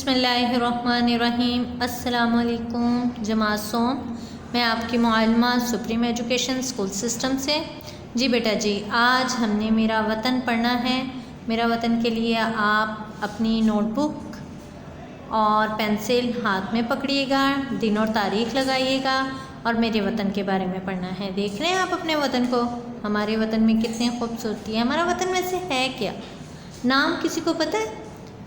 बिस्मिल्लाहिर्रहमानिर्रहीम। अस्सलाम वालेकुम जमात सोम। मैं आपकी मुअल्लिमा सुप्रीम एजुकेशन स्कूल सिस्टम से। जी बेटा जी, आज हमने मेरा वतन पढ़ना है। मेरा वतन के लिए आप अपनी नोटबुक और पेंसिल हाथ में पकड़िएगा, दिन और तारीख़ लगाइएगा और मेरे वतन के बारे में पढ़ना है। देख रहे हैं आप अपने वतन को, हमारे वतन में कितनी खूबसूरती है। हमारा वतन वैसे है क्या, नाम किसी को पता है?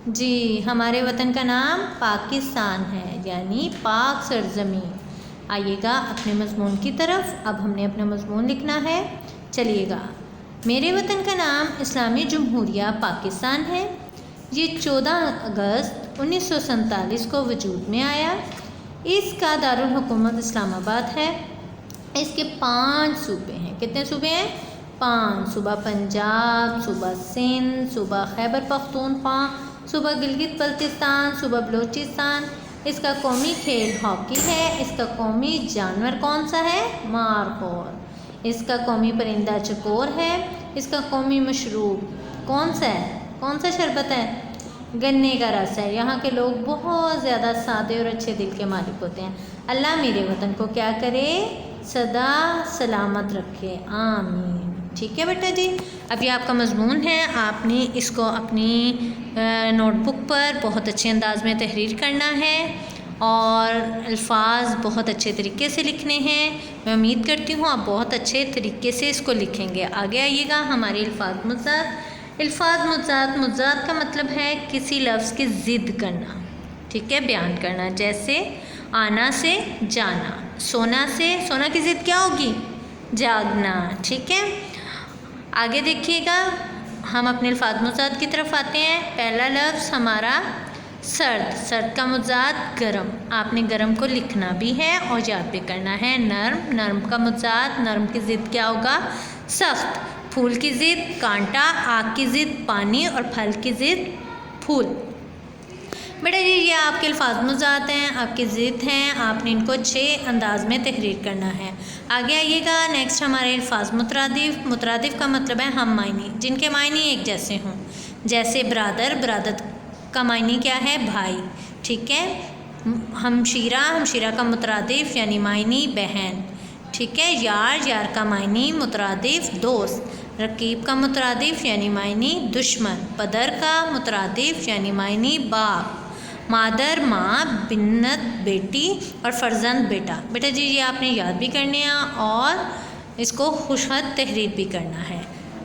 जी, हमारे वतन का नाम पाकिस्तान है, यानी पाक सरज़मीन। आइएगा अपने मज़मून की तरफ। अब हमने अपना मज़मून लिखना है। चलिएगा। मेरे वतन का नाम इस्लामी जमहूरिया पाकिस्तान है। ये 14 अगस्त 1947 को वजूद में आया। इसका दारुल हुकूमत इस्लामाबाद है। इसके 5 सूबे हैं। कितने सूबे हैं? 5 सूबा पंजाब, सूबा सिंध, सूबा खैबर पख्तूनख्वा, सूबा गिलगित बल्तिस्तान, सूबा बलूचिस्तान। इसका कौमी खेल हॉकी है। इसका कौमी जानवर कौन सा है? मारखोर। इसका कौमी परिंदा चकोर है। इसका कौमी मशरूब कौन सा है? कौन सा शरबत है? गन्ने का रस है। यहाँ के लोग बहुत ज़्यादा सादे और अच्छे दिल के मालिक होते हैं। अल्लाह मेरे वतन को क्या करे, सदा सलामत रखे, आमीन। ठीक है बेटा जी। अब ये आपका मज़मून है। आपने इसको अपनी नोटबुक पर बहुत अच्छे अंदाज में तहरीर करना है और अल्फाज बहुत अच्छे तरीके से लिखने हैं। मैं उम्मीद करती हूँ आप बहुत अच्छे तरीके से इसको लिखेंगे। आगे आइएगा। हमारे अल्फाज मुज़ात का मतलब है किसी लफ्ज़ की ज़िद करना, ठीक है, बयान करना। जैसे आना से जाना, सोना की ज़िद क्या होगी? जागना, ठीक है। आगे देखिएगा, हम अपने अल्फाज मुज़ात की तरफ आते हैं। पहला लफ्ज़ हमारा सर्द का मुज़ात गरम। आपने गरम को लिखना भी है और याद भी करना है। नर्म का मुज़ात, नर्म की ज़िद क्या होगा? सख्त। फूल की ज़िद कांटा, आग की ज़िद पानी और फल की ज़िद फूल। बेटा जी, ये आपके अल्फाज मुज़ात हैं, आपकी ज़िद हैं। आपने इनको अच्छे अंदाज में तहरीर करना है। आगे आइएगा। नेक्स्ट हमारे अल्फाज मुतरादिफ का मतलब है हम मायनी, जिनके मायनी एक जैसे हों। जैसे बरादर का मायनी क्या है? भाई, ठीक है। हमशीरा का मुतरादिफ यानी मायनी बहन, ठीक है। यार का मायनी मुतरादिफ दोस्त। रकीब का मुतरादिफ यानी मायनी दुश्मन। पदर का मुतरादिफ यानी मायनी बाप। मादर माँ, बिन्नत बेटी और फर्जंद बेटा। बेटा जी, ये आपने याद भी करने हैं और इसको खुशहद तहरीर भी करना है।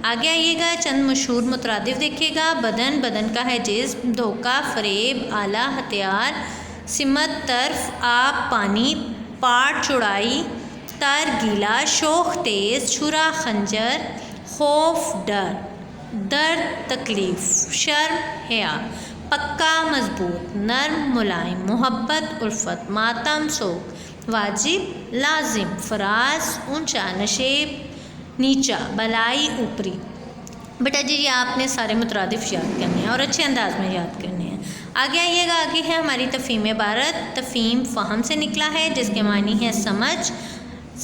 आगे आइएगा। चंद मशहूर मुतरादिफ देखिएगा। बदन का है जिस्म। धोखा, फरेब, आला, हथियार। सिमत, तरफ, आब, पानी। पाट, चौड़ाई। तर, गीला। शोख, तेज़। छुरा, खंजर। खौफ, डर। दर्द, तकलीफ़। शर्म, हया। पक्का, मजबूत। नर्म, मुलायम। मोहब्बत, उल्फत। मातम, शोक। वाजिब, लाजिम। फराज, ऊंचा। नशेब, नीचा। बलाई, ऊपरी। बेटा जी, ये आपने सारे मुतरादिफ याद करने हैं और अच्छे अंदाज में याद करने हैं। आगे आइएगा। आगे है हमारी तफ़हीम इबारत। तफ़हीम फ़हम से निकला है, जिसके मानी है समझ।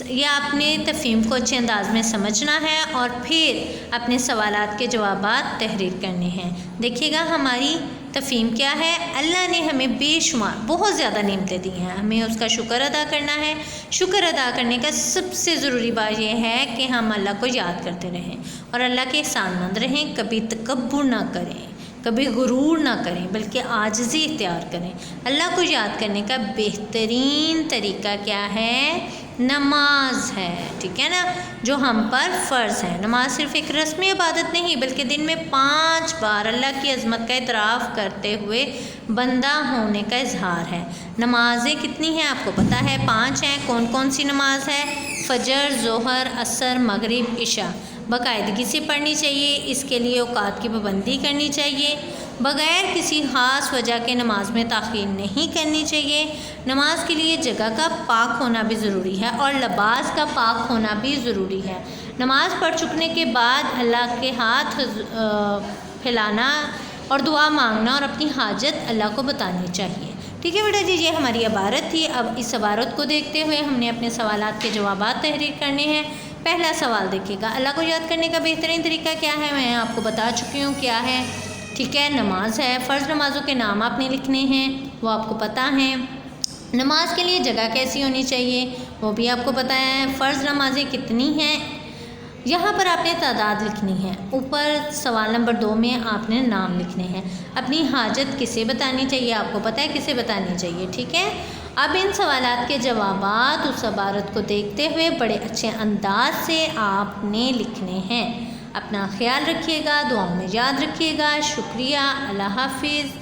ये आपने तफ़हीम को अच्छे अंदाज में समझना है और फिर अपने सवालात के जवाबात तहरीर करने हैं। देखिएगा हमारी तफ़हीम क्या है। अल्लाह ने हमें बेशुमार बहुत ज़्यादा नेमतें दी हैं, हमें उसका शुक्र अदा करना है। शुक्र अदा करने का सबसे ज़रूरी बात यह है कि हम अल्लाह को याद करते रहें और अल्लाह के एहसानमंद रहें। कभी तकब्बुर ना करें, कभी गुरूर ना करें, बल्कि आजिज़ी इख्तियार करें। अल्लाह को याद करने का बेहतरीन तरीका क्या है? नमाज है, ठीक है ना, जो हम पर फ़र्ज़ है। नमाज सिर्फ़ एक रस्मी इबादत नहीं, बल्कि दिन में 5 बार अल्लाह की अज़मत का इतराफ़ करते हुए बंदा होने का इजहार है। नमाज़ें कितनी हैं आपको पता है? 5 हैं। कौन कौन सी नमाज है? फ़जर, ज़ोहर, असर, मगरिब, इशा। बाकायदगी से पढ़नी चाहिए। इसके लिए औकात की पाबंदी करनी चाहिए। बग़ैर किसी ख़ास वजह के नमाज में ताख़ीर नहीं करनी चाहिए। नमाज के लिए जगह का पाक होना भी ज़रूरी है और लिबास का पाक होना भी ज़रूरी है। नमाज पढ़ चुकने के बाद अल्लाह के हाथ फैलाना और दुआ मांगना और अपनी हाजत अल्लाह को बतानी चाहिए। ठीक है बेटा जी, ये हमारी इबारत थी। अब इस इबारत को देखते हुए हमने अपने सवालात के जवाबात तहरीर करने हैं। पहला सवाल देखिएगा। अल्लाह को याद करने का बेहतरीन तरीका क्या है? मैं आपको बता चुकी हूँ क्या है, ٹھیک ہے، نماز ہے، فرض نمازوں کے نام آپ نے لکھنے ہیں، وہ آپ کو پتہ ہیں۔ نماز کے لیے جگہ کیسی ہونی چاہیے وہ بھی آپ کو پتہ ہے۔ فرض نمازیں کتنی ہیں، یہاں پر آپ نے تعداد لکھنی ہے۔ اوپر سوال نمبر 2 میں آپ نے نام لکھنے ہیں۔ اپنی حاجت کسے بتانی چاہیے، آپ کو پتہ ہے کسے بتانی چاہیے، ٹھیک ہے۔ اب ان سوالات کے جوابات اس عبارت کو دیکھتے ہوئے بڑے اچھے انداز سے آپ نے لکھنے ہیں۔ اپنا خیال رکھیے گا، دعاؤں میں یاد رکھیے گا۔ شکریہ، اللہ حافظ۔